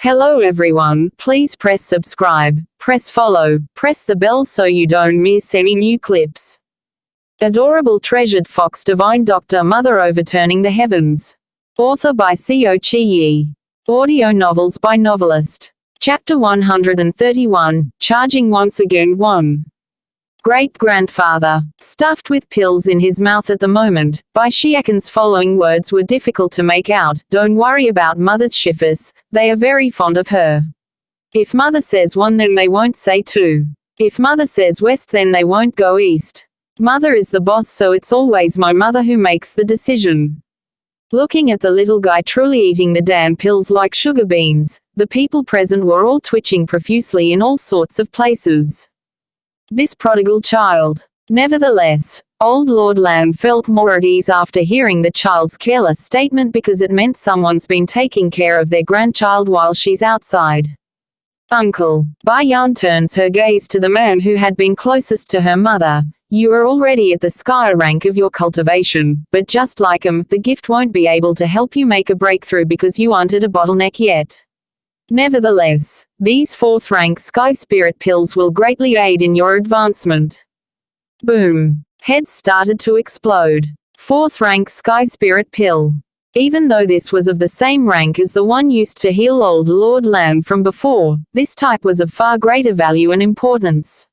Hello everyone, please press subscribe, press follow, press the bell so you don't miss any new clips. Adorable treasured fox divine doctor mother overturning the heavens. Author by Co. Chi Yi. Audio novels by Novelist. Chapter 131, Charging Once Again 1. Great-grandfather, stuffed with pills in his mouth at the moment. By Xiakan's following words were difficult to make out. Don't worry about mother's shifers, they are very fond of her. If mother says one then they won't say two. If mother says west then they won't go east. Mother is the boss, so it's always my mother who makes the decision. Looking at the little guy truly eating the damn pills like sugar beans, the people present were all twitching profusely in all sorts of places. This prodigal child. Nevertheless, old Lord Lan felt more at ease after hearing the child's careless statement because it meant someone's been taking care of their grandchild while she's outside. Uncle. Bai Yan turns her gaze to the man who had been closest to her mother. You are already at the sky rank of your cultivation, but just like the gift won't be able to help you make a breakthrough because you aren't at a bottleneck yet. Nevertheless, these 4th rank sky spirit pills will greatly aid in your advancement. Boom. Heads started to explode. 4th rank sky spirit pill. Even though this was of the same rank as the one used to heal old Lord Lan from before, this type was of far greater value and importance.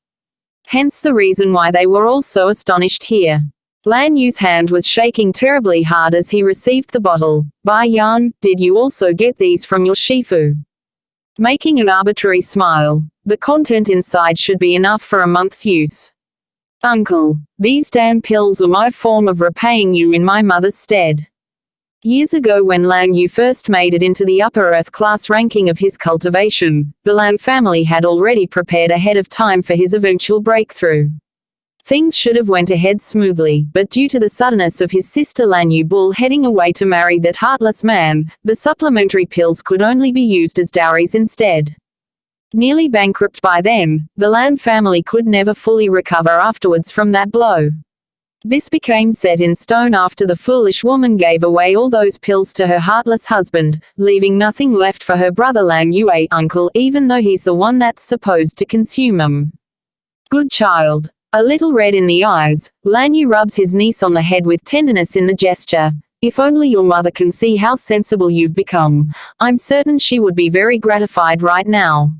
Hence the reason why they were all so astonished here. Lan Yu's hand was shaking terribly hard as he received the bottle. Bai Yan, did you also get these from your Shifu? Making an arbitrary smile. The content inside should be enough for a month's use. Uncle, these damn pills are my form of repaying you in my mother's stead. Years ago when Lan Yu first made it into the upper earth class ranking of his cultivation, the Lan family had already prepared ahead of time for his eventual breakthrough. Things should have went ahead smoothly, but due to the suddenness of his sister Lan Yu Bull heading away to marry that heartless man, the supplementary pills could only be used as dowries instead. Nearly bankrupt by then, the Lan family could never fully recover afterwards from that blow. This became set in stone after the foolish woman gave away all those pills to her heartless husband, leaving nothing left for her brother Lan Yue, uncle, even though he's the one that's supposed to consume them. Good child. A little red in the eyes, Lan Yu rubs his niece on the head with tenderness in the gesture. If only your mother can see how sensible you've become, I'm certain she would be very gratified right now.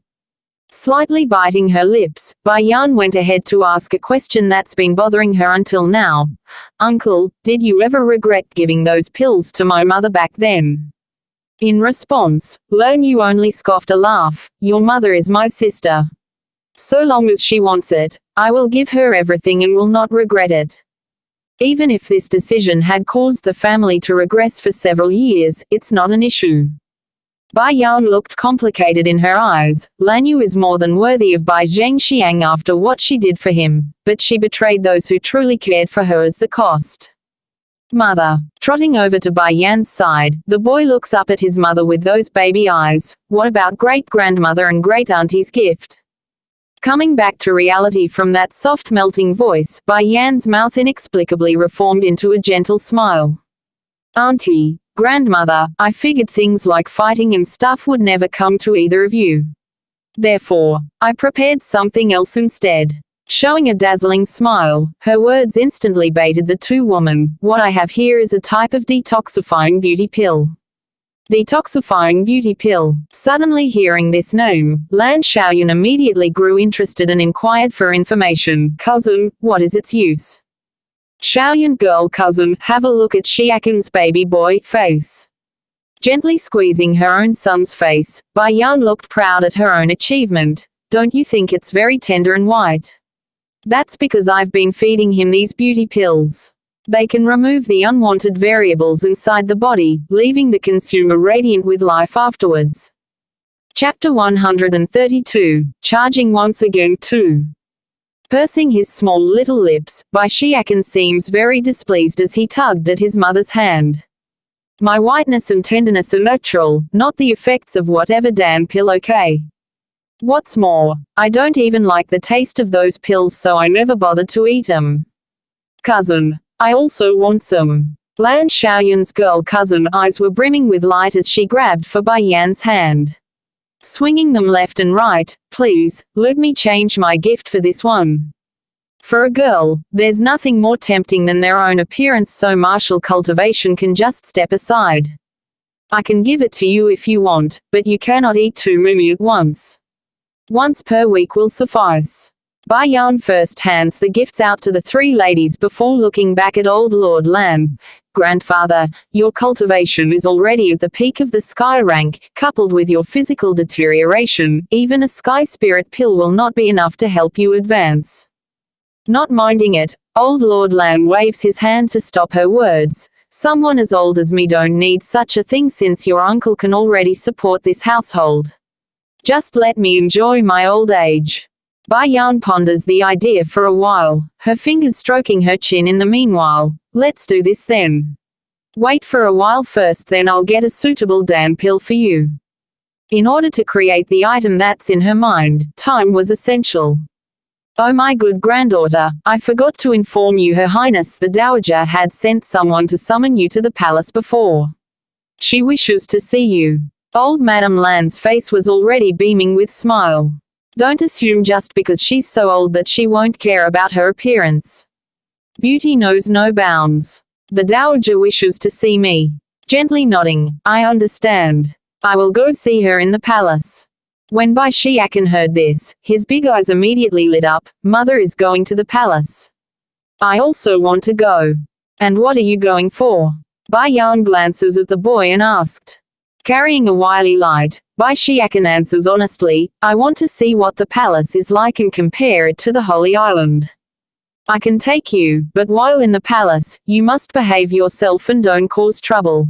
Slightly biting her lips, Bai Yan went ahead to ask a question that's been bothering her until now. Uncle, did you ever regret giving those pills to my mother back then? In response, Lan Yu only scoffed a laugh. Your mother is my sister. So long as she wants it, I will give her everything and will not regret it. Even if this decision had caused the family to regress for several years, it's not an issue. Bai Yan looked complicated in her eyes. Lan Yu is more than worthy of Bai Zhengxiang after what she did for him, but she betrayed those who truly cared for her as the cost. Mother. Trotting over to Bai Yan's side, the boy looks up at his mother with those baby eyes. What about great-grandmother and great-auntie's gift? Coming back to reality from that soft melting voice, Bai Yan's mouth inexplicably reformed into a gentle smile. Auntie, grandmother, I figured things like fighting and stuff would never come to either of you. Therefore, I prepared something else instead. Showing a dazzling smile, her words instantly baited the two women. What I have here is a type of detoxifying beauty pill. Detoxifying beauty pill. Suddenly hearing this name, Lan Xiaoyun immediately grew interested and inquired for information. Cousin, what is its use? Xiaoyun girl cousin, have a look at Xiakan's baby boy face. Gently squeezing her own son's face, Bai Yan looked proud at her own achievement. Don't you think it's very tender and white? That's because I've been feeding him these beauty pills. They can remove the unwanted variables inside the body, leaving the consumer radiant with life afterwards. Chapter 132, Charging Once Again 2. Pursing his small little lips, Bai Xiakan seems very displeased as he tugged at his mother's hand. My whiteness and tenderness are natural, not the effects of whatever damn pill, okay? What's more, I don't even like the taste of those pills, so I never bothered to eat them. Cousin, I also want some. Lan Xiaoyun's girl cousin eyes were brimming with light as she grabbed for Bai Yan's hand. swinging them left and right. Please, let me change my gift for this one. For a girl, there's nothing more tempting than their own appearance, so martial cultivation can just step aside. I can give it to you if you want, but you cannot eat too many at once. Once per week will suffice. Bai Yan first hands the gifts out to the three ladies before looking back at old Lord Lan. Grandfather, your cultivation is already at the peak of the sky rank. Coupled with your physical deterioration, even a sky spirit pill will not be enough to help you advance. Not minding it, old Lord Lan waves his hand to stop her words. Someone as old as me don't need such a thing since your uncle can already support this household. Just let me enjoy my old age. Bai Yan ponders the idea for a while, her fingers stroking her chin in the meanwhile. Let's do this then. Wait for a while first, then I'll get a suitable Dan pill for you. In order to create the item that's in her mind, time was essential. Oh my good granddaughter, I forgot to inform you, Her Highness the Dowager had sent someone to summon you to the palace before. She wishes to see you. Old Madame Lan's face was already beaming with smile. Don't assume just because she's so old that she won't care about her appearance. Beauty knows no bounds. The Dowager wishes to see me. Gently nodding, I understand. I will go see her in the palace. When Bai Xiaoqan heard this, his big eyes immediately lit up. Mother is going to the palace. I also want to go. And what are you going for? Bai Yan glances at the boy and asked. Carrying a wily light, Bai Xiaoqan answers honestly, I want to see what the palace is like and compare it to the Holy Island. I can take you, but while in the palace, you must behave yourself and don't cause trouble.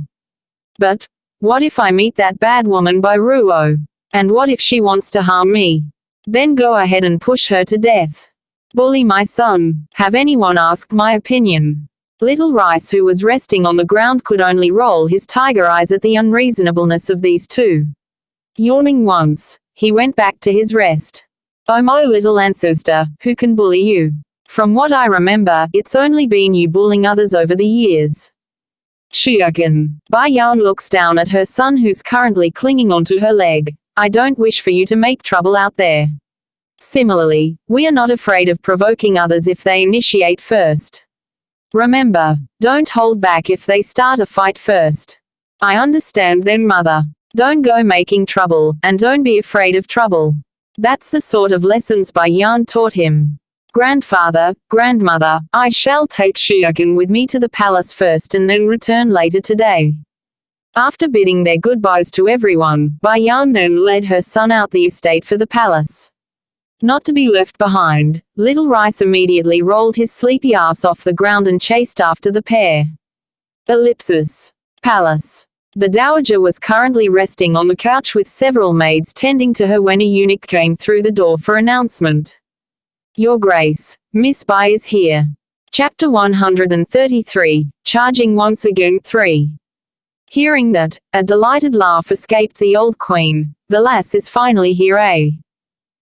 But what if I meet that bad woman Bai Ruo? And what if she wants to harm me? Then go ahead and push her to death. Bully my son. Have anyone asked my opinion? Little Rice, who was resting on the ground, could only roll his tiger eyes at the unreasonableness of these two. Yawning once, he went back to his rest. Oh my little ancestor, who can bully you? From what I remember, it's only been you bullying others over the years. Xiaoqan. Bai Yan looks down at her son, who's currently clinging onto her leg. I don't wish for you to make trouble out there. Similarly, we are not afraid of provoking others if they initiate first. Remember, don't hold back if they start a fight first. I understand then, mother. Don't go making trouble, and don't be afraid of trouble. That's the sort of lessons Bai Yan taught him. Grandfather, grandmother, I shall take Xiaoqan with me to the palace first and then return later today. After bidding their goodbyes to everyone, Bai Yan then led her son out the estate for the palace. Not to be left behind, Little Rice immediately rolled his sleepy ass off the ground and chased after the pair. Ellipsis. Palace. The Dowager was currently resting on the couch with several maids tending to her when a eunuch came through the door for announcement. Your Grace, Miss Bai is here. Chapter 133, Charging Once Again 3. Hearing that, a delighted laugh escaped the old queen. The lass is finally here, eh?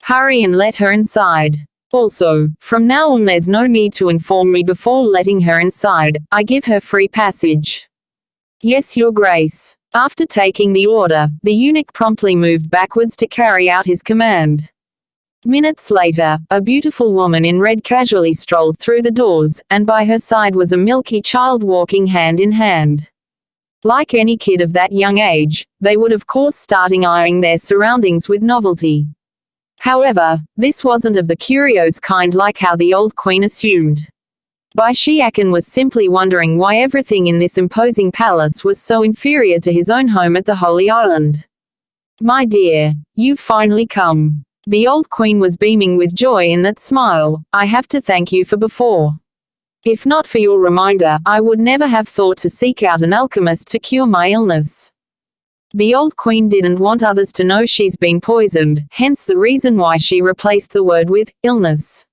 Hurry and let her inside. Also, from now on there's no need to inform me before letting her inside. I give her free passage. Yes, Your Grace. After taking the order, the eunuch promptly moved backwards to carry out his command. Minutes later, a beautiful woman in red casually strolled through the doors, and by her side was a milky child walking hand in hand. Like any kid of that young age, they would of course starting eyeing their surroundings with novelty. However, this wasn't of the curious kind like how the old queen assumed. Bai Xiaoqan was simply wondering why everything in this imposing palace was so inferior to his own home at the Holy Island. My dear, you've finally come. The old queen was beaming with joy in that smile. I have to thank you for before. If not for your reminder, I would never have thought to seek out an alchemist to cure my illness. The old queen didn't want others to know she's been poisoned, hence the reason why she replaced the word with illness.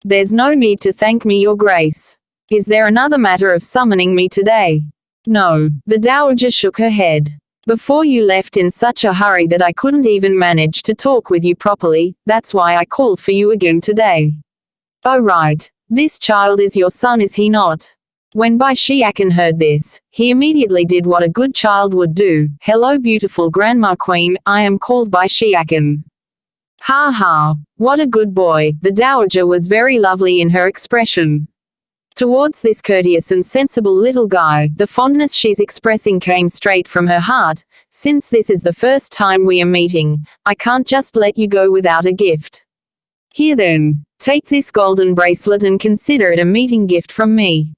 There's no need to thank me, Your Grace. Is there another matter of summoning me today? No. The Dowager shook her head. Before you left in such a hurry that I couldn't even manage to talk with you properly, that's why I called for you again today. Oh right. This child is your son, is he not? When Bai Shiakan heard this, he immediately did what a good child would do. Hello beautiful Grandma Queen, I am called Bai Shiakan. Ha ha, what a good boy. The dowager was very lovely in her expression. Towards this courteous and sensible little guy, the fondness she's expressing came straight from her heart. Since this is the first time we are meeting, I can't just let you go without a gift. Here then, take this golden bracelet and consider it a meeting gift from me.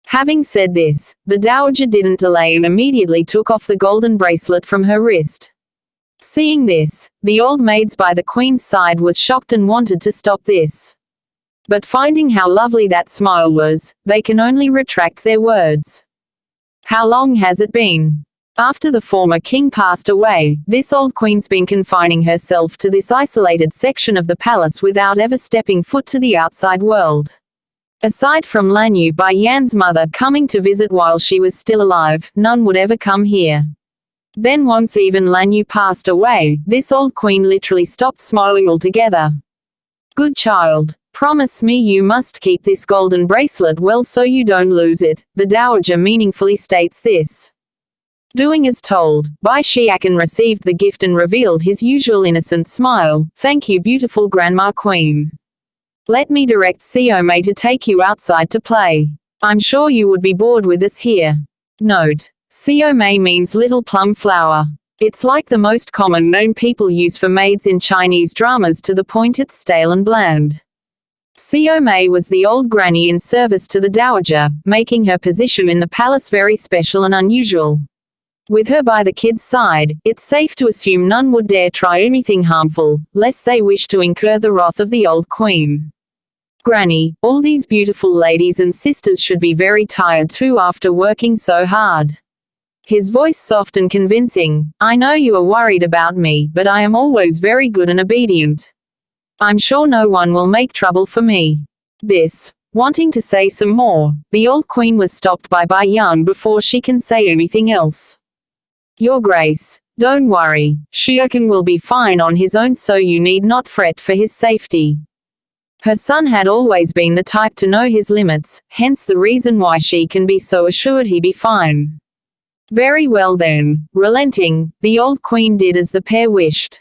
Having said this, the dowager didn't delay and immediately took off the golden bracelet from her wrist. Seeing this, the old maids by the queen's side was shocked and wanted to stop this. But finding how lovely that smile was, they can only retract their words. How long has it been? After the former king passed away, this old queen's been confining herself to this isolated section of the palace without ever stepping foot to the outside world. Aside from Lanyu Bai Yan's mother coming to visit while she was still alive, none would ever come here. Then once even Lanyu passed away, this old queen literally stopped smiling altogether. Good child, promise me you must keep this golden bracelet well so you don't lose it, the dowager meaningfully states this. Doing as told, Bai Shiakan received the gift and revealed his usual innocent smile. Thank you beautiful Grandma Queen. Let me direct Xiaomei to take you outside to play. I'm sure you would be bored with us here. Note: Xiaomei means little plum flower. It's like the most common name people use for maids in Chinese dramas to the point it's stale and bland. Xiaomei was the old granny in service to the dowager, making her position in the palace very special and unusual. With her by the kid's side, it's safe to assume none would dare try anything harmful, lest they wish to incur the wrath of the old queen. Granny, all these beautiful ladies and sisters should be very tired too after working so hard. His voice soft and convincing. I know you are worried about me, but I am always very good and obedient. I'm sure no one will make trouble for me. This. Wanting to say some more, the old queen was stopped by Bai Yan before she can say anything else. Your Grace, don't worry, Shiakan will be fine on his own so you need not fret for his safety. Her son had always been the type to know his limits, hence the reason why she can be so assured he be fine. Very well then, relenting, the old queen did as the pair wished.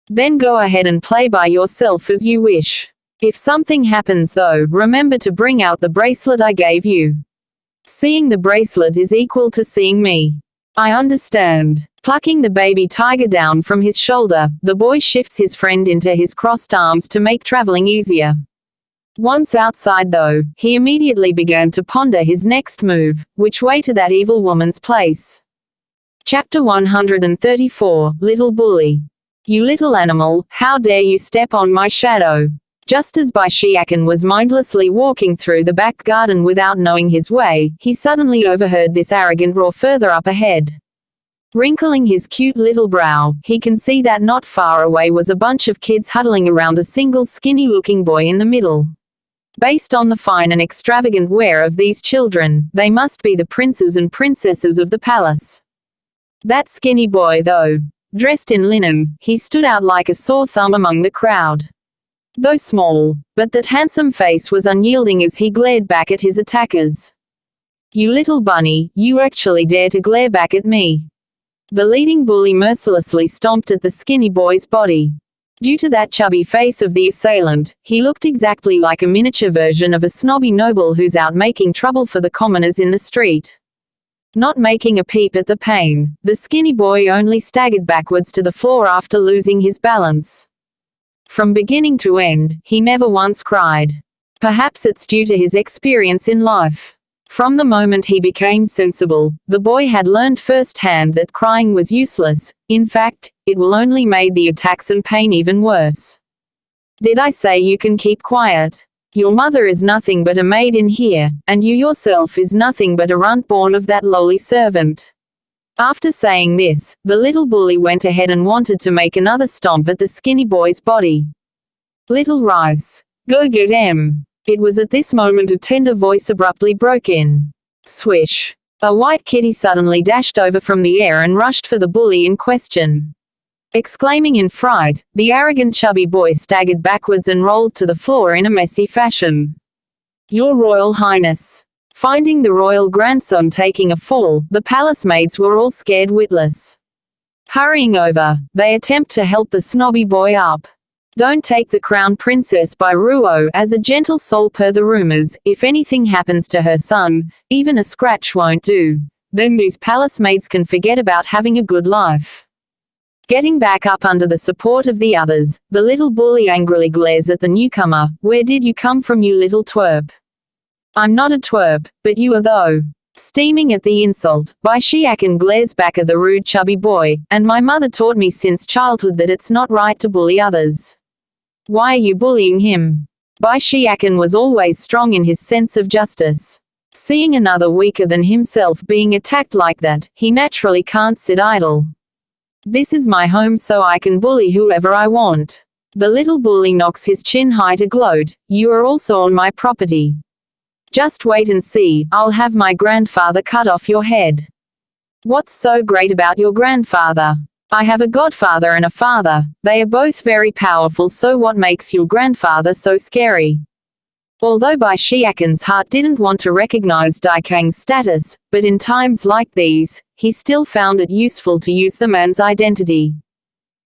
Then go ahead and play by yourself as you wish. If something happens though, remember to bring out the bracelet I gave you. Seeing the bracelet is equal to seeing me. I understand. Plucking the baby tiger down from his shoulder, the boy shifts his friend into his crossed arms to make traveling easier. Once outside though, he immediately began to ponder his next move, which way to that evil woman's place. Chapter 134, Little Bully. You little animal, how dare you step on my shadow? Just as Bai Shiakan was mindlessly walking through the back garden without knowing his way, he suddenly overheard this arrogant roar further up ahead. Wrinkling his cute little brow, he can see that not far away was a bunch of kids huddling around a single skinny-looking boy in the middle. Based on the fine and extravagant wear of these children, they must be the princes and princesses of the palace. That skinny boy though, dressed in linen, he stood out like a sore thumb among the crowd. Though small, but that handsome face was unyielding as he glared back at his attackers. You little bunny, you actually dare to glare back at me. The leading bully mercilessly stomped at the skinny boy's body. Due to that chubby face of the assailant, he looked exactly like a miniature version of a snobby noble who's out making trouble for the commoners in the street. Not making a peep at the pain, the skinny boy only staggered backwards to the floor after losing his balance. From beginning to end, he never once cried. Perhaps it's due to his experience in life. From the moment he became sensible, the boy had learned firsthand that crying was useless. In fact, it will only make the attacks and pain even worse. Did I say you can keep quiet? Your mother is nothing but a maid in here, and you yourself is nothing but a runt born of that lowly servant. After saying this, the little bully went ahead and wanted to make another stomp at the skinny boy's body. Little Rice, go get him. It was at this moment a tender voice abruptly broke in. Swish. A white kitty suddenly dashed over from the air and rushed for the bully in question. Exclaiming in fright, the arrogant chubby boy staggered backwards and rolled to the floor in a messy fashion. Your Royal Highness. Finding the royal grandson taking a fall, the palace maids were all scared witless. Hurrying over, they attempt to help the snobby boy up. Don't take the crown princess by Ruo as a gentle soul per the rumors. If anything happens to her son, even a scratch won't do. Then these palace maids can forget about having a good life. Getting back up under the support of the others, the little bully angrily glares at the newcomer. Where did you come from, you little twerp? I'm not a twerp, but you are though. Steaming at the insult, Bai Xiakan glares back at the rude chubby boy, and my mother taught me since childhood that it's not right to bully others. Why are you bullying him? Bai Xiakan was always strong in his sense of justice. Seeing another weaker than himself being attacked like that, he naturally can't sit idle. This is my home, so I can bully whoever I want. The little bully knocks his chin high to gloat. You are also on my property. Just wait and see, I'll have my grandfather cut off your head. What's so great about your grandfather? I have a godfather and a father. They are both very powerful, so what makes your grandfather so scary? Although Bai Xiakan's heart didn't want to recognize Daikang's status, but in times like these, he still found it useful to use the man's identity.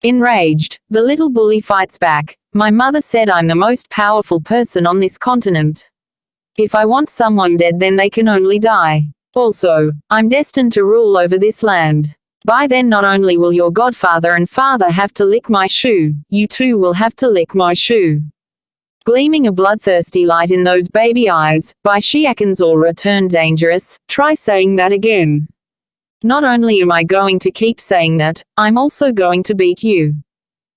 Enraged, the little bully fights back. My mother said I'm the most powerful person on this continent. If I want someone dead, then they can only die. Also, I'm destined to rule over this land. By then not only will your godfather and father have to lick my shoe, you too will have to lick my shoe. Gleaming a bloodthirsty light in those baby eyes, Bai Xiakan's aura turned dangerous. Try saying that again. Not only am I going to keep saying that, I'm also going to beat you.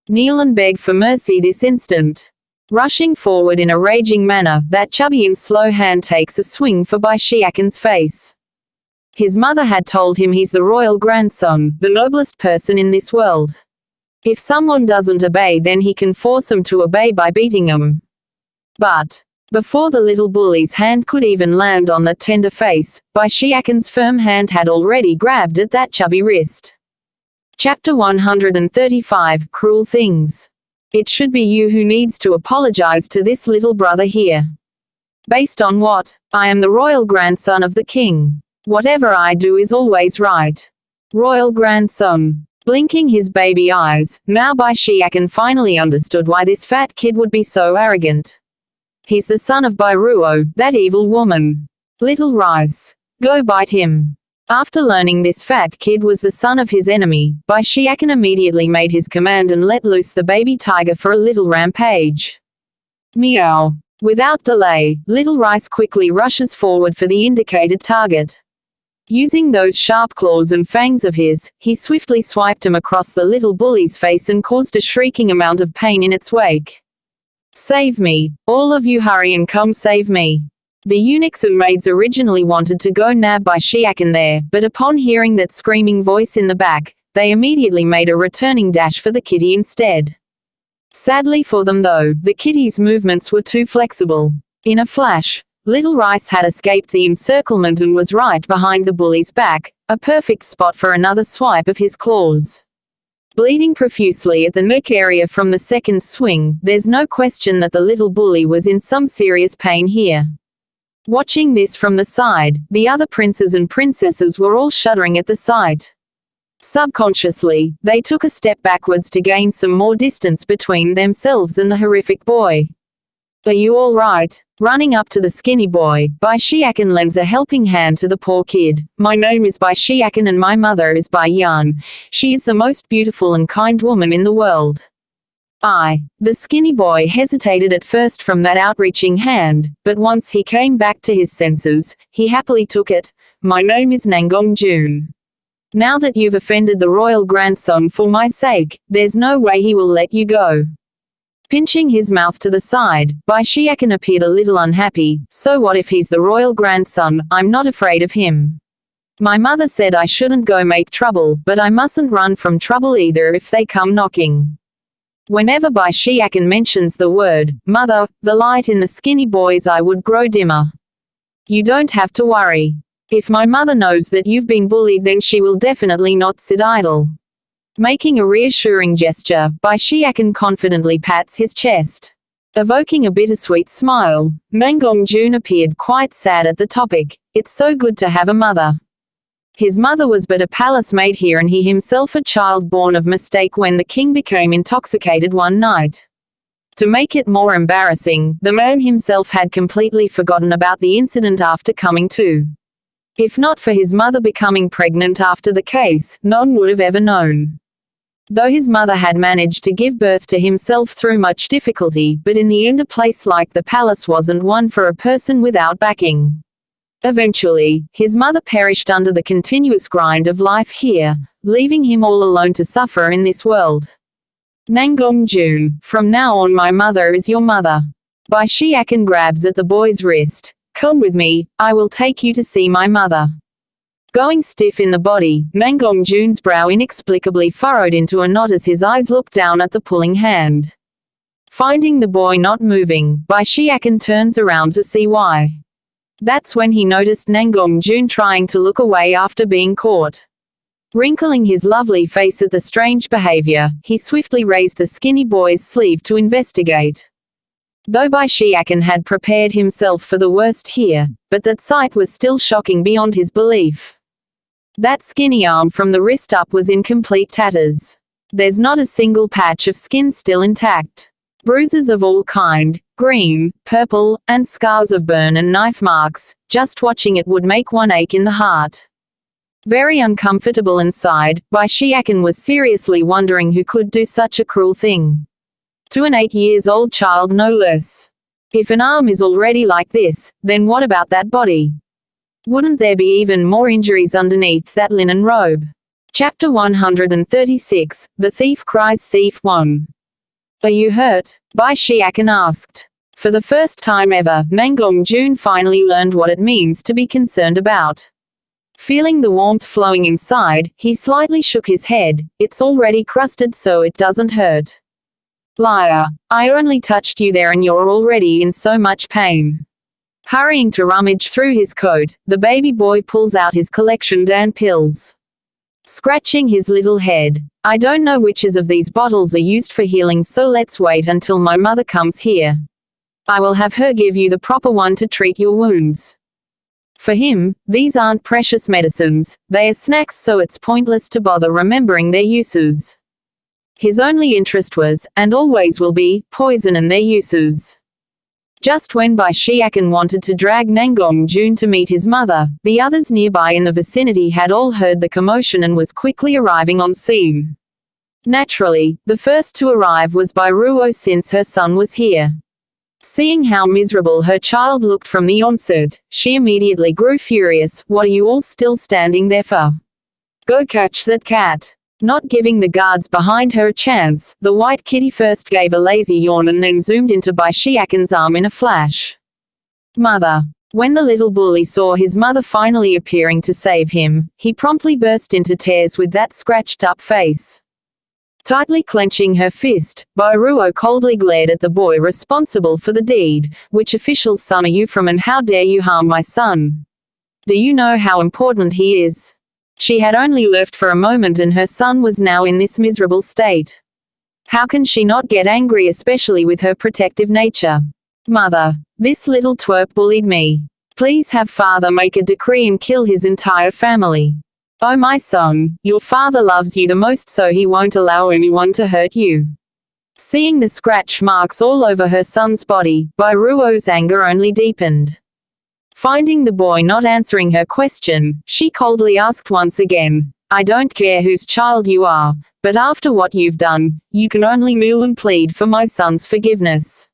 Kneel and beg for mercy this instant. Rushing forward in a raging manner, that chubby and slow hand takes a swing for Bai Xiakan's face. His mother had told him he's the royal grandson, the noblest person in this world. If someone doesn't obey, then he can force them to obey by beating them. But before the little bully's hand could even land on that tender face, Bai Xiakan's firm hand had already grabbed at that chubby wrist. Chapter 135, Cruel Things. It should be you who needs to apologize to this little brother here. Based on what? I am the royal grandson of the king. Whatever I do is always right. Royal grandson. Blinking his baby eyes, now Bai Xiakan finally understood why this fat kid would be so arrogant. He's the son of Bai Ruo, that evil woman. Little rice. Go bite him. After learning this fat kid was the son of his enemy, Bai Xiakan immediately made his command and let loose the baby tiger for a little rampage. Meow. Without delay, Little Rice quickly rushes forward for the indicated target. Using those sharp claws and fangs of his, he swiftly swiped him across the little bully's face and caused a shrieking amount of pain in its wake. Save me. All of you hurry and come save me. The eunuchs and maids originally wanted to go nab Bai Xiakan there, but upon hearing that screaming voice in the back, they immediately made a returning dash for the kitty instead. Sadly for them though, the kitty's movements were too flexible. In a flash, Little Rice had escaped the encirclement and was right behind the bully's back, a perfect spot for another swipe of his claws. Bleeding profusely at the neck area from the second swing, there's no question that the little bully was in some serious pain here. Watching this from the side, the other princes and princesses were all shuddering at the sight. Subconsciously, they took a step backwards to gain some more distance between themselves and the horrific boy. Are you all right? Running up to the skinny boy, Bai Xiakan lends a helping hand to the poor kid. My name is Bai Xiakan and my mother is Bai Yan. She is the most beautiful and kind woman in the world. The skinny boy hesitated at first from that outreaching hand, but once he came back to his senses, he happily took it. My name is Nangong Jun. Now that you've offended the royal grandson for my sake, there's no way he will let you go. Pinching his mouth to the side, Bai Xiakan appeared a little unhappy. So what if he's the royal grandson? I'm not afraid of him. My mother said I shouldn't go make trouble, but I mustn't run from trouble either if they come knocking. Whenever Bai Xiakan mentions the word mother, the light in the skinny boy's eye would grow dimmer. You don't have to worry. If my mother knows that you've been bullied, then she will definitely not sit idle. Making a reassuring gesture, Bai Xiakan confidently pats his chest. Evoking a bittersweet smile, Mangongjun appeared quite sad at the topic. It's so good to have a mother. His mother was but a palace maid here and he himself a child born of mistake when the king became intoxicated one night. To make it more embarrassing, the man himself had completely forgotten about the incident after coming to. If not for his mother becoming pregnant after the case, none would have ever known. Though his mother had managed to give birth to himself through much difficulty, but in the end a place like the palace wasn't one for a person without backing. Eventually, his mother perished under the continuous grind of life here, leaving him all alone to suffer in this world. Nangongjun, from now on my mother is your mother. Bai Shiakan grabs at the boy's wrist. Come with me, I will take you to see my mother. Going stiff in the body, Mangongjun's brow inexplicably furrowed into a knot as his eyes looked down at the pulling hand. Finding the boy not moving, Bai Shiakan turns around to see why. That's when he noticed Nangongjun trying to look away after being caught. Wrinkling his lovely face at the strange behavior, he swiftly raised the skinny boy's sleeve to investigate. Though Bai Shiakan had prepared himself for the worst here, but that sight was still shocking beyond his belief. That skinny arm from the wrist up was in complete tatters. There's not a single patch of skin still intact. Bruises of all kind, green, purple, and scars of burn and knife marks, just watching it would make one ache in the heart. Very uncomfortable inside, Bai Shiakan was seriously wondering who could do such a cruel thing. To an 8-year-old child no less. If an arm is already like this, then what about that body? Wouldn't there be even more injuries underneath that linen robe? Chapter 136, The Thief Cries Thief 1. Are you hurt? Bai Shiakan asked. For the first time ever, Mangongjun finally learned what it means to be concerned about. Feeling the warmth flowing inside, he slightly shook his head. It's already crusted so it doesn't hurt. Liar. I only touched you there and you're already in so much pain. Hurrying to rummage through his coat, the baby boy pulls out his collection Dan pills. Scratching his little head. I don't know which of these bottles are used for healing, so let's wait until my mother comes here. I will have her give you the proper one to treat your wounds. For him, these aren't precious medicines, they are snacks, so it's pointless to bother remembering their uses. His only interest was, and always will be, poison and their uses. Just when Bai Shiakan wanted to drag Nangongjun to meet his mother, the others nearby in the vicinity had all heard the commotion and was quickly arriving on scene. Naturally, the first to arrive was Bai Ruo since her son was here. Seeing how miserable her child looked from the onset, she immediately grew furious. What are you all still standing there for? Go catch that cat. Not giving the guards behind her a chance, the white kitty first gave a lazy yawn and then zoomed into Bai Shiakan's arm in a flash. Mother. When the little bully saw his mother finally appearing to save him, he promptly burst into tears with that scratched-up face. Tightly clenching her fist, Bai Ruo coldly glared at the boy responsible for the deed. Which official's son are you from and how dare you harm my son? Do you know how important he is? She had only left for a moment and her son was now in this miserable state. How can she not get angry, especially with her protective nature? Mother. This little twerp bullied me. Please have father make a decree and kill his entire family. Oh my son, your father loves you the most so he won't allow anyone to hurt you. Seeing the scratch marks all over her son's body, Bai Ruo's anger only deepened. Finding the boy not answering her question, she coldly asked once again, I don't care whose child you are, but after what you've done, you can only kneel and plead for my son's forgiveness.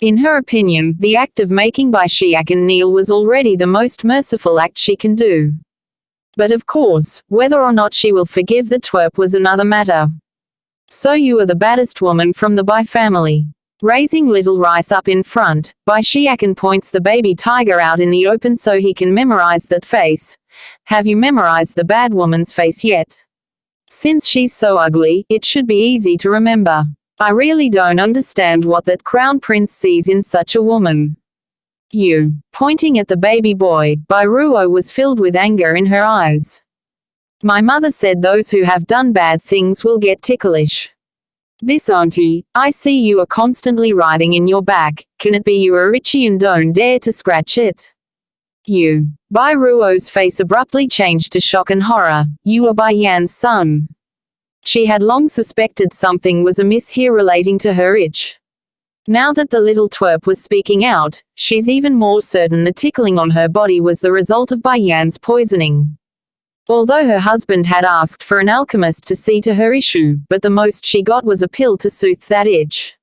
In her opinion, the act of making Bai Shiakan kneel was already the most merciful act she can do. But of course, whether or not she will forgive the twerp was another matter. So you are the baddest woman from the Bai family. Raising little rice up in front, Bai Shiakan points the baby tiger out in the open so he can memorize that face. Have you memorized the bad woman's face yet? Since she's so ugly, it should be easy to remember. I really don't understand what that crown prince sees in such a woman. You. Pointing at the baby boy, Bai Ruo was filled with anger in her eyes. My mother said those who have done bad things will get ticklish. This auntie, I see you are constantly writhing in your back, can it be you are itchy and don't dare to scratch it? You. Bai Ruo's face abruptly changed to shock and horror. You are Bai Yan's son. She had long suspected something was amiss here relating to her itch. Now that the little twerp was speaking out, she's even more certain the tickling on her body was the result of Bai Yan's poisoning. Although her husband had asked for an alchemist to see to her issue, but the most she got was a pill to soothe that itch.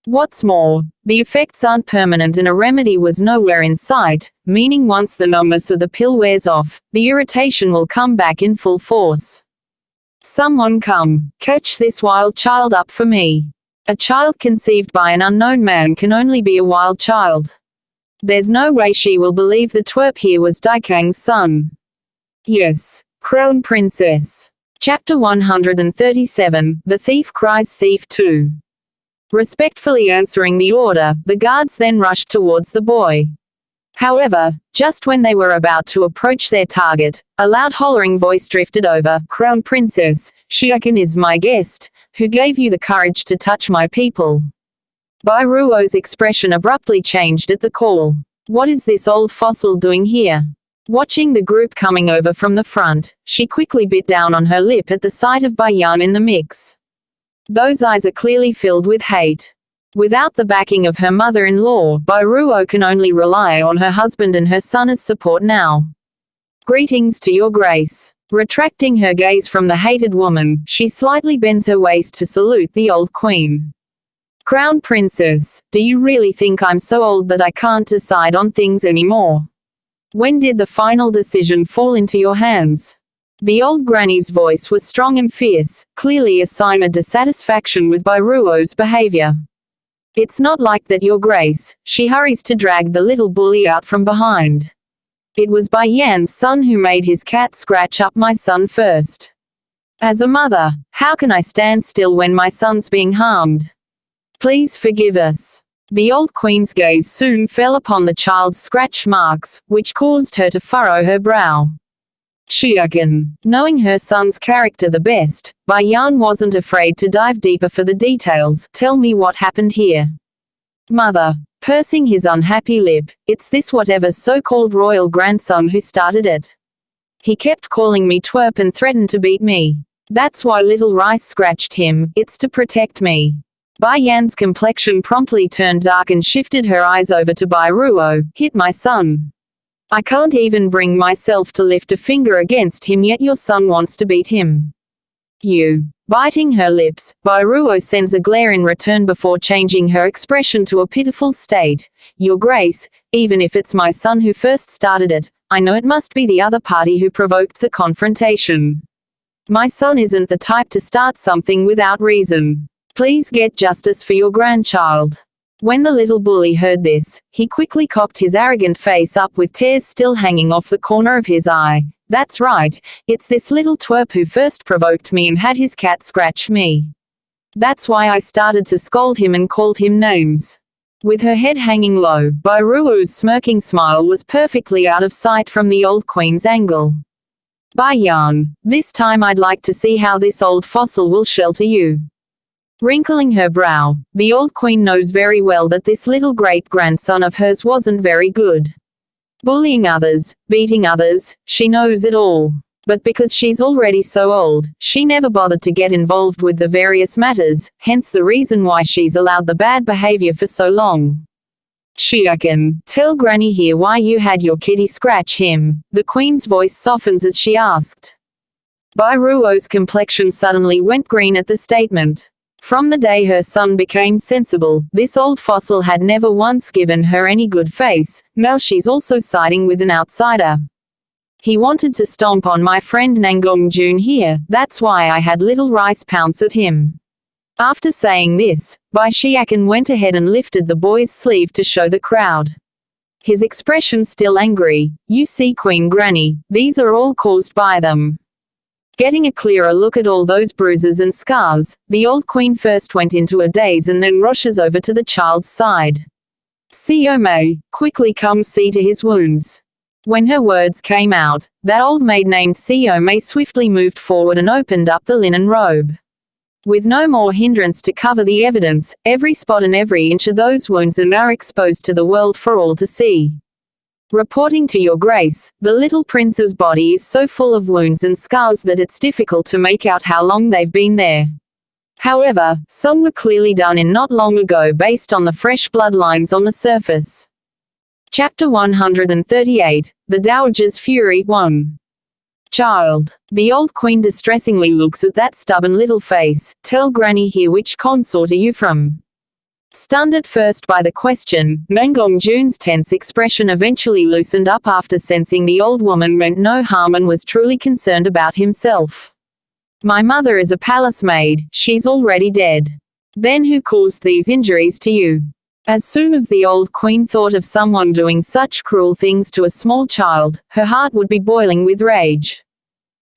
What's more, the effects aren't permanent and a remedy was nowhere in sight, meaning once the numbness of the pill wears off, the irritation will come back in full force. Someone come, catch this wild child up for me. A child conceived by an unknown man can only be a wild child. There's no way she will believe the twerp here was Daikang's son. Yes, Crown Princess. Chapter 137, The Thief Cries Thief 2. Respectfully answering the order, the guards then rushed towards the boy. However, just when they were about to approach their target, a loud hollering voice drifted over. Crown Princess, Xiaokan is my guest, who gave you the courage to touch my people. Bai Ruo's expression abruptly changed at the call. What is this old fossil doing here? Watching the group coming over from the front, she quickly bit down on her lip at the sight of Bai Yan in the mix. Those eyes are clearly filled with hate. Without the backing of her mother-in-law, Bai Ruo can only rely on her husband and her son as support now. Greetings to your grace. Retracting her gaze from the hated woman, she slightly bends her waist to salute the old queen. Crown Princess, do you really think I'm so old that I can't decide on things anymore? When did the final decision fall into your hands? The old granny's voice was strong and fierce, clearly a sign of dissatisfaction with Bai Ruo's behavior. It's not like that, your grace. She hurries to drag the little bully out from behind. It was Bai Yan's son who made his cat scratch up my son first. As a mother, how can I stand still when my son's being harmed? Please forgive us. The old queen's gaze soon fell upon the child's scratch marks, which caused her to furrow her brow. Xiaokan. Knowing her son's character the best, Bai Yan wasn't afraid to dive deeper for the details. Tell me what happened here. Mother. Pursing his unhappy lip, it's this whatever so-called royal grandson who started it. He kept calling me twerp and threatened to beat me. That's why little Rice scratched him, it's to protect me. Bai Yan's complexion promptly turned dark and shifted her eyes over to Bai Ruo. Hit my son. I can't even bring myself to lift a finger against him, yet your son wants to beat him. You. Biting her lips, Bai Ruo sends a glare in return before changing her expression to a pitiful state. Your grace, even if it's my son who first started it, I know it must be the other party who provoked the confrontation. My son isn't the type to start something without reason. Please get justice for your grandchild. When the little bully heard this, he quickly cocked his arrogant face up with tears still hanging off the corner of his eye. That's right, it's this little twerp who first provoked me and had his cat scratch me. That's why I started to scold him and called him names. With her head hanging low, Bai Ruo's smirking smile was perfectly out of sight from the old queen's angle. Bai Yan, this time I'd like to see how this old fossil will shelter you. Wrinkling her brow, the old queen knows very well that this little great-grandson of hers wasn't very good. Bullying others, beating others, she knows it all. But because she's already so old, she never bothered to get involved with the various matters, hence the reason why she's allowed the bad behavior for so long. Xiaokan, tell Granny here why you had your kitty scratch him. The queen's voice softens as she asked. Bai Ruo's complexion suddenly went green at the statement. From the day her son became sensible, this old fossil had never once given her any good face. Now she's also siding with an outsider. He wanted to stomp on my friend Nangong Jun here, that's why I had little Rice pounce at him. After saying this, Bai Xiaokan went ahead and lifted the boy's sleeve to show the crowd. His expression still angry. You see, Queen Granny, these are all caused by them. Getting a clearer look at all those bruises and scars, the old queen first went into a daze and then rushes over to the child's side. Xiao Mei, quickly come see to his wounds. When her words came out, that old maid named Xiao Mei swiftly moved forward and opened up the linen robe. With no more hindrance to cover the evidence, every spot and every inch of those wounds are now exposed to the world for all to see. Reporting to your grace, the little prince's body is so full of wounds and scars that it's difficult to make out how long they've been there. However, some were clearly done in not long ago based on the fresh bloodlines on the surface. Chapter 138, The Dowager's Fury 1. Child. The old queen distressingly looks at that stubborn little face. Tell Granny here which consort are you from? Stunned at first by the question, Mangong Jun's tense expression eventually loosened up after sensing the old woman meant no harm and was truly concerned about himself. My mother is a palace maid, she's already dead. Then who caused these injuries to you? As soon as the old queen thought of someone doing such cruel things to a small child, her heart would be boiling with rage.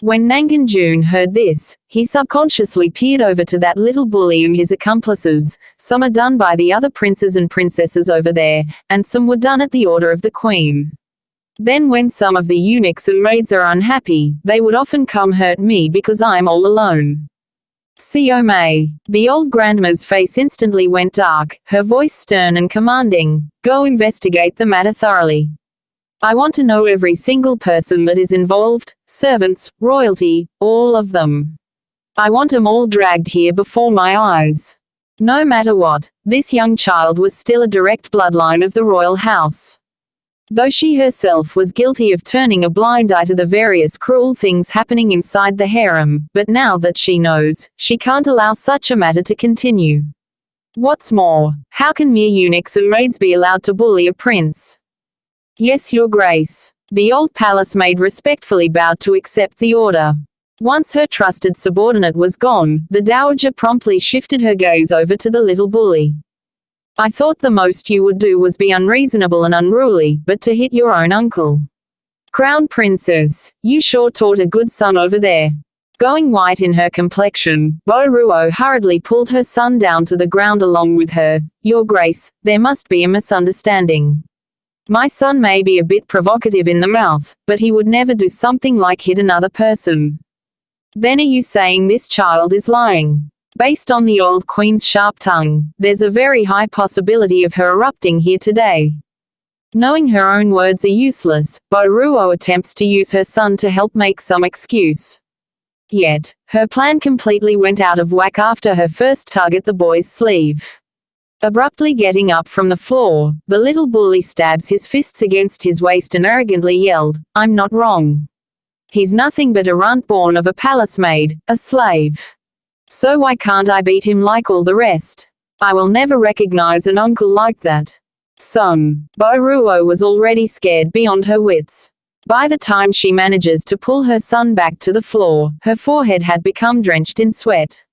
When Nangan Jun heard this, he subconsciously peered over to that little bully and his accomplices. Some are done by the other princes and princesses over there, and some were done at the order of the queen. Then when some of the eunuchs and maids are unhappy, they would often come hurt me because I'm all alone. Sio Mei. The old grandma's face instantly went dark, her voice stern and commanding. Go investigate the matter thoroughly. I want to know every single person that is involved, servants, royalty, all of them. I want 'em all dragged here before my eyes. No matter what, this young child was still a direct bloodline of the royal house. Though she herself was guilty of turning a blind eye to the various cruel things happening inside the harem, but now that she knows, she can't allow such a matter to continue. What's more, how can mere eunuchs and maids be allowed to bully a prince? Yes, your grace. The old palace maid respectfully bowed to accept the order. Once her trusted subordinate was gone, the dowager promptly shifted her gaze over to the little bully. I thought the most you would do was be unreasonable and unruly, but to hit your own uncle. Crown Princess, you sure taught a good son over there. Going white in her complexion, Bo Ruo hurriedly pulled her son down to the ground along with her. Your grace, there must be a misunderstanding. My son may be a bit provocative in the mouth, but he would never do something like hit another person. Then are you saying this child is lying? Based on the old queen's sharp tongue, there's a very high possibility of her erupting here today. Knowing her own words are useless, Bo Ruo attempts to use her son to help make some excuse. Yet, her plan completely went out of whack after her first tug at the boy's sleeve. Abruptly getting up from the floor, the little bully stabs his fists against his waist and arrogantly yelled, I'm not wrong. He's nothing but a runt born of a palace maid, a slave. So why can't I beat him like all the rest? I will never recognize an uncle like that. Son. Bo Ruo was already scared beyond her wits. By the time she manages to pull her son back to the floor, her forehead had become drenched in sweat.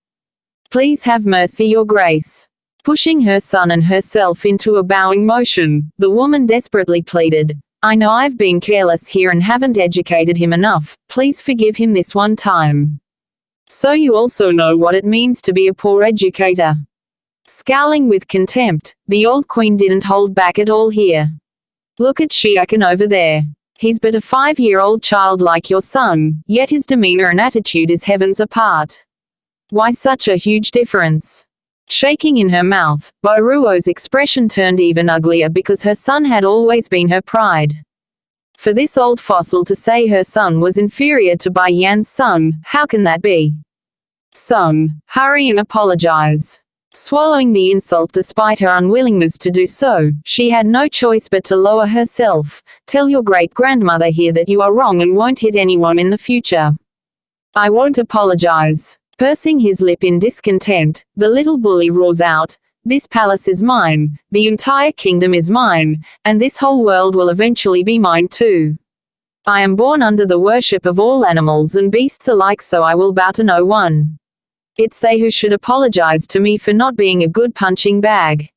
Please have mercy, your grace. Pushing her son and herself into a bowing motion, the woman desperately pleaded, I know I've been careless here and haven't educated him enough, please forgive him this one time. So you also know what it means to be a poor educator. Scowling with contempt, the old queen didn't hold back at all here. Look at Xiaokan over there. He's but a 5-year-old child like your son, yet his demeanor and attitude is heavens apart. Why such a huge difference? Shaking in her mouth, Bo Ruo's expression turned even uglier because her son had always been her pride. For this old fossil to say her son was inferior to Bai Yan's son, how can that be? Son, hurry and apologize. Swallowing the insult despite her unwillingness to do so, she had no choice but to lower herself. Tell your great-grandmother here that you are wrong and won't hit anyone in the future. I won't apologize. Pursing his lip in discontent, the little bully roars out, this palace is mine, the entire kingdom is mine, and this whole world will eventually be mine too. I am born under the worship of all animals and beasts alike, so I will bow to no one. It's they who should apologize to me for not being a good punching bag.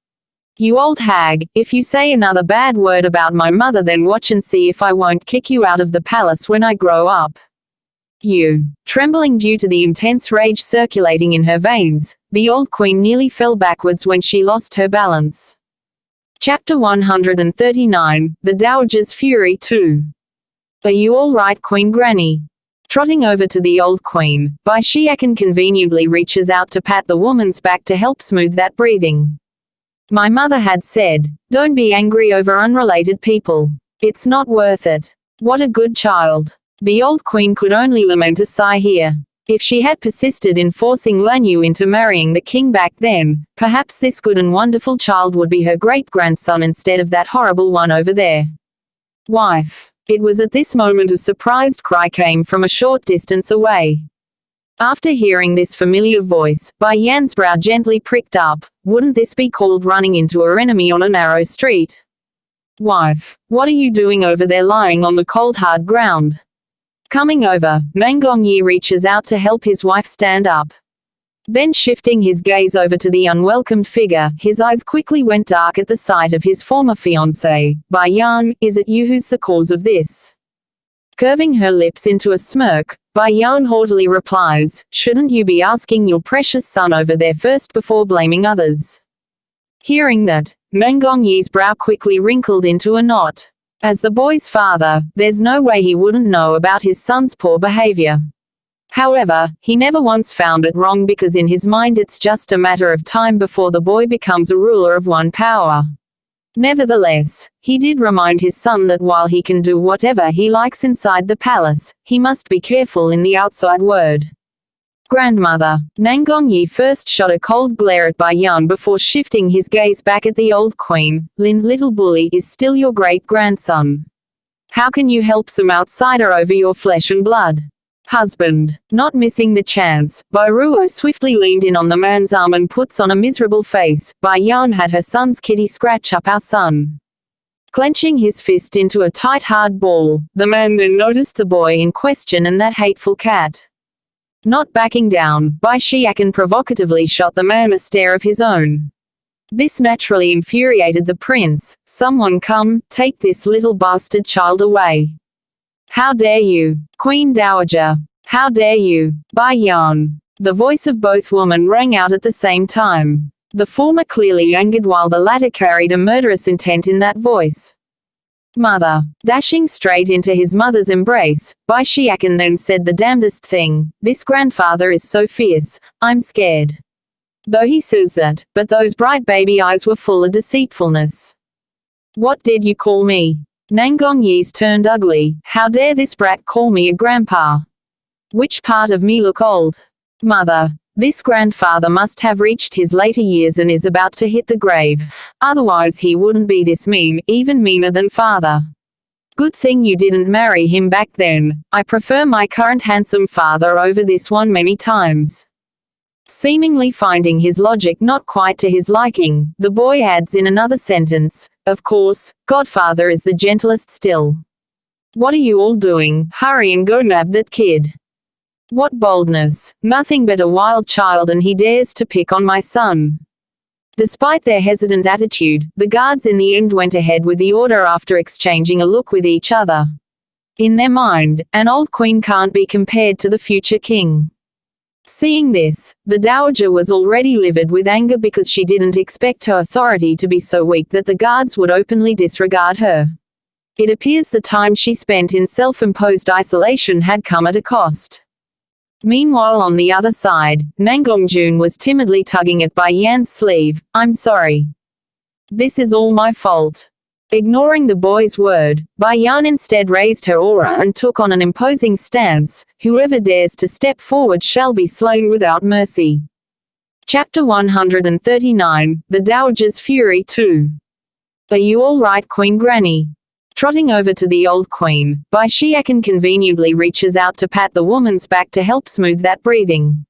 You old hag, if you say another bad word about my mother, then watch and see if I won't kick you out of the palace when I grow up. You. Trembling due to the intense rage circulating in her veins, the old queen nearly fell backwards when she lost her balance. Chapter 139, The Dowager's Fury 2. Are you all right, Queen Granny? Trotting over to the old queen, Xiakan conveniently reaches out to pat the woman's back to help smooth that breathing. My mother had said, don't be angry over unrelated people. It's not worth it. What a good child. The old queen could only lament a sigh here. If she had persisted in forcing Lanyu into marrying the king back then, perhaps this good and wonderful child would be her great-grandson instead of that horrible one over there. Wife. It was at this moment a surprised cry came from a short distance away. After hearing this familiar voice, Yan's brow gently pricked up. Wouldn't this be called running into her enemy on a narrow street? Wife. What are you doing over there lying on the cold hard ground? Coming over, Nangongyi reaches out to help his wife stand up. Then shifting his gaze over to the unwelcomed figure, his eyes quickly went dark at the sight of his former fiancé. Yan, is it you who's the cause of this? Curving her lips into a smirk, Yan haughtily replies, shouldn't you be asking your precious son over there first before blaming others? Hearing that, Nangongyi's brow quickly wrinkled into a knot. As the boy's father, there's no way he wouldn't know about his son's poor behavior. However, he never once found it wrong because in his mind it's just a matter of time before the boy becomes a ruler of one power. Nevertheless, he did remind his son that while he can do whatever he likes inside the palace, he must be careful in the outside world. Grandmother. Nangongyi first shot a cold glare at Yan before shifting his gaze back at the old queen. Lin, little bully is still your great-grandson. How can you help some outsider over your flesh and blood? Husband. Not missing the chance, Ruo swiftly leaned in on the man's arm and puts on a miserable face. Yan had her son's kitty scratch up our son. Clenching his fist into a tight hard ball, the man then noticed the boy in question and that hateful cat. Not backing down, Xiakan provocatively shot the man a stare of his own. This naturally infuriated the prince. Someone come, take this little bastard child away. How dare you, Queen Dowager! How dare you, Yan! The voice of both women rang out at the same time. The former clearly angered while the latter carried a murderous intent in that voice. Mother. Dashing straight into his mother's embrace, Xiakan then said the damnedest thing, this grandfather is so fierce, I'm scared. Though he says that, but those bright baby eyes were full of deceitfulness. What did you call me? Nangongyi's turned ugly. How dare this brat call me a grandpa? Which part of me look old? Mother. This grandfather must have reached his later years and is about to hit the grave. Otherwise he wouldn't be this mean, even meaner than father. Good thing you didn't marry him back then. I prefer my current handsome father over this one many times. Seemingly finding his logic not quite to his liking, the boy adds in another sentence, of course, Godfather is the gentlest still. What are you all doing? Hurry and go nab that kid. What boldness, nothing but a wild child and he dares to pick on my son. Despite their hesitant attitude, the guards in the end went ahead with the order after exchanging a look with each other. In their mind, an old queen can't be compared to the future king. Seeing this, the dowager was already livid with anger because she didn't expect her authority to be so weak that the guards would openly disregard her. It appears the time she spent in self-imposed isolation had come at a cost. Meanwhile on the other side, Nangongjun was timidly tugging at Yan's sleeve. I'm sorry. This is all my fault. Ignoring the boy's word, Yan instead raised her aura and took on an imposing stance. Whoever dares to step forward shall be slain without mercy. Chapter 139, The Dowager's Fury 2. Are you all right, Queen Granny? Trotting over to the old queen, Xiakan conveniently reaches out to pat the woman's back to help smooth that breathing.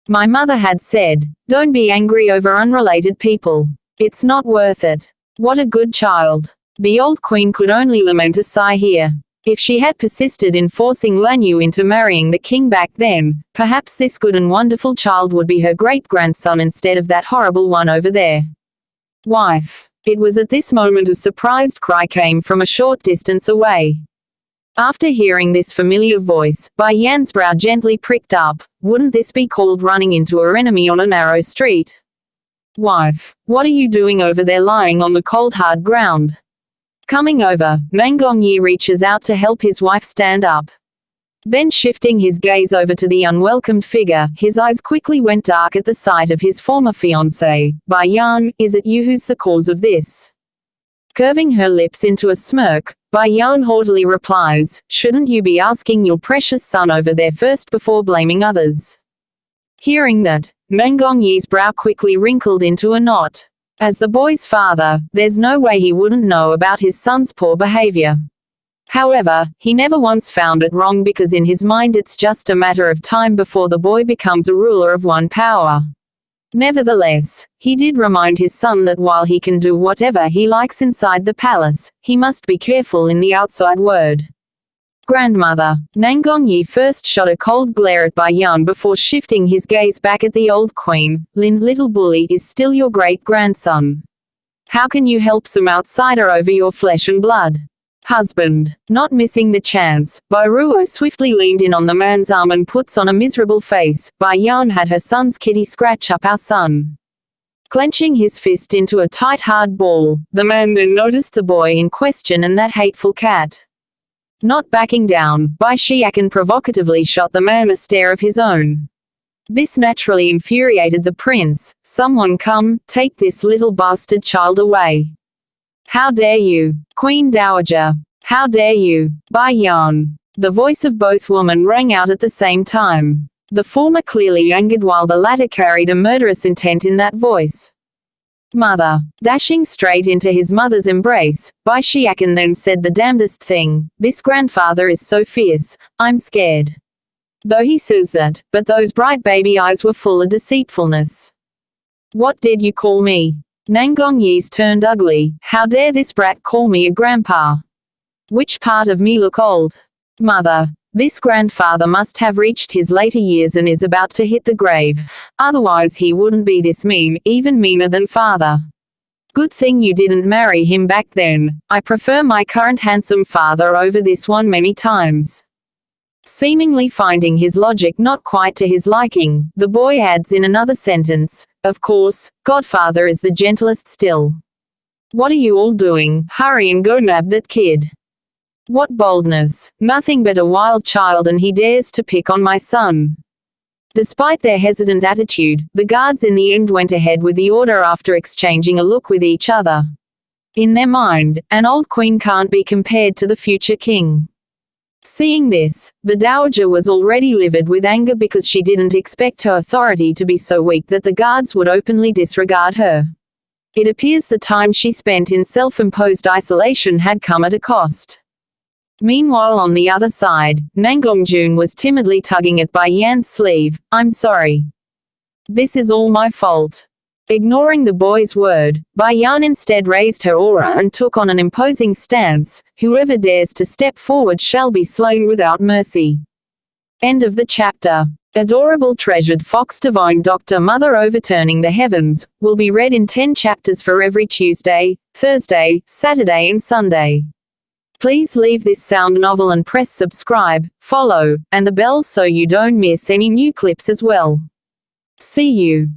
My mother had said, don't be angry over unrelated people. It's not worth it. What a good child. The old queen could only lament a sigh here. If she had persisted in forcing Lanyu into marrying the king back then, perhaps this good and wonderful child would be her great-grandson instead of that horrible one over there. Wife. It was at this moment a surprised cry came from a short distance away. After hearing this familiar voice, Yan's brow gently pricked up. Wouldn't this be called running into her enemy on a narrow street? Wife. What are you doing over there lying on the cold hard ground? Coming over, Nangongyi reaches out to help his wife stand up. Then shifting his gaze over to the unwelcomed figure, his eyes quickly went dark at the sight of his former fiancée. Bai Yan, is it you who's the cause of this? Curving her lips into a smirk, Bai Yan haughtily replies, shouldn't you be asking your precious son over there first before blaming others? Hearing that, Nan Gongyi's brow quickly wrinkled into a knot. As the boy's father, there's no way he wouldn't know about his son's poor behavior. However, he never once found it wrong because in his mind it's just a matter of time before the boy becomes a ruler of one power. Nevertheless, he did remind his son that while he can do whatever he likes inside the palace, he must be careful in the outside world. Grandmother, Nan Gongyi first shot a cold glare at Bai Yan before shifting his gaze back at the old queen. Lin, little bully is still your great-grandson. How can you help some outsider over your flesh and blood? Husband. Not missing the chance, Bai Ruo swiftly leaned in on the man's arm and puts on a miserable face. Bai Yan had her son's kitty scratch up our son. Clenching his fist into a tight hard ball, the man then noticed the boy in question and that hateful cat. Not backing down, Bai Xiakan provocatively shot the man a stare of his own. This naturally infuriated the prince. Someone come, take this little bastard child away. How dare you, Queen Dowager? How dare you, Bai Yan? The voice of both women rang out at the same time. The former clearly angered while the latter carried a murderous intent in that voice. Mother. Dashing straight into his mother's embrace, Bai Xiakan then said the damnedest thing, this grandfather is so fierce, I'm scared. Though he says that, but those bright baby eyes were full of deceitfulness. What did you call me? Nan Gongyi's turned ugly. How dare this brat call me a grandpa? Which part of me look old? Mother. This grandfather must have reached his later years and is about to hit the grave. Otherwise he wouldn't be this mean, even meaner than father. Good thing you didn't marry him back then. I prefer my current handsome father over this one many times. Seemingly finding his logic not quite to his liking, the boy adds in another sentence, of course, Godfather is the gentlest still. What are you all doing? Hurry and go nab that kid. What boldness, nothing but a wild child and he dares to pick on my son. Despite their hesitant attitude, the guards in the end went ahead with the order after exchanging a look with each other. In their mind, an old queen can't be compared to the future king. Seeing this, the dowager was already livid with anger because she didn't expect her authority to be so weak that the guards would openly disregard her. It appears the time she spent in self-imposed isolation had come at a cost. Meanwhile on the other side, Nan Gongjun was timidly tugging at Bai Yan's sleeve. I'm sorry. This is all my fault. Ignoring the boy's word, Bai Yan instead raised her aura and took on an imposing stance. Whoever dares to step forward shall be slain without mercy. End of the chapter. Adorable treasured fox divine Dr. Mother Overturning the Heavens will be read in 10 chapters for every Tuesday, Thursday, Saturday and Sunday. Please leave this sound novel and press subscribe, follow, and the bell so you don't miss any new clips as well. See you.